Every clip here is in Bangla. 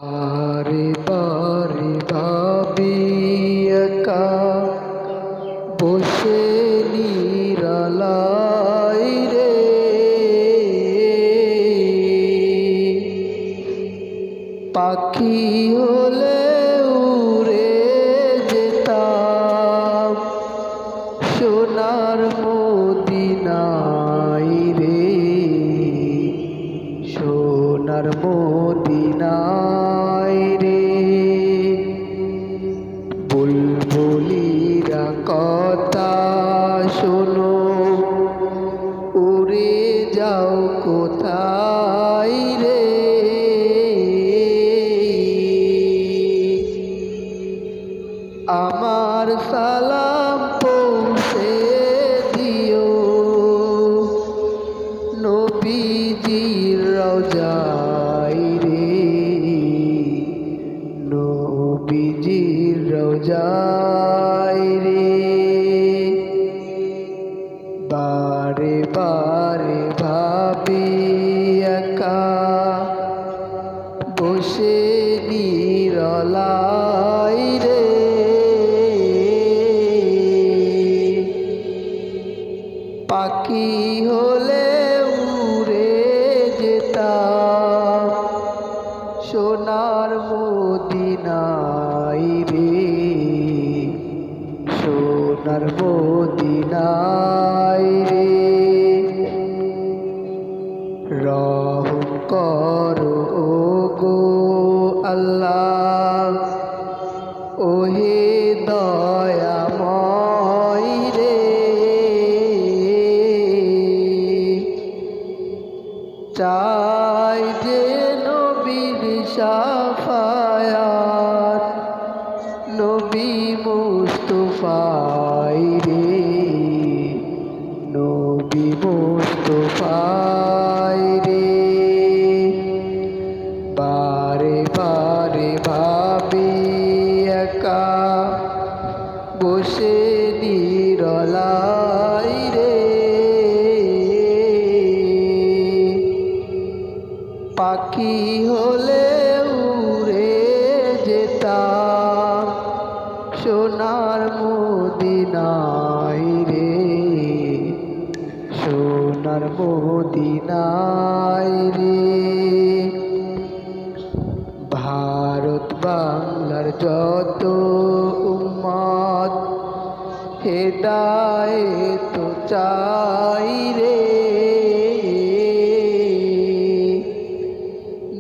বারে বারে ভাবি একা বসে নিরালাই রে, পাখি হলে উড়ে যেতাম সোনার মদিনায় রে, সোনার মদিনায় রে। বুলবুলিরা কথা শোনো, উড়ে যাও কোথায় রে, আমার সালাম পৌঁছে দিও নবীজির রওজায় রে, নবীজির রওজায় রে। বারে বারে ভাবি একা বসে নিরলাই রে, পাখি হলে উড়ে যেতাম সোনার মদিনায় রে, সোনার মদিনায় রে। রহম করো ওগো আল্লাহ, ওহে দয়াময় রে, চাই যে নবীর শাফায়াত, নবী মুস্তাফায় রে, নবী মুস্তাফায় রে। বারে বারে ভাবি একা বসে নিরলাই রে, পাখি হলে উড়ে যেতাম সোনার মদিনায় রে, সোনার মদিনায় রে। ভারত বাংলার যত উম্মত হেদায়েত চাই রে,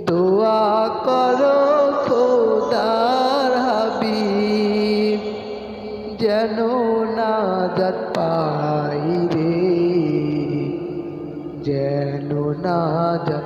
দোয়া করো খোদার হাবিব যেন নাজাত পাই রে, যেন নাজাত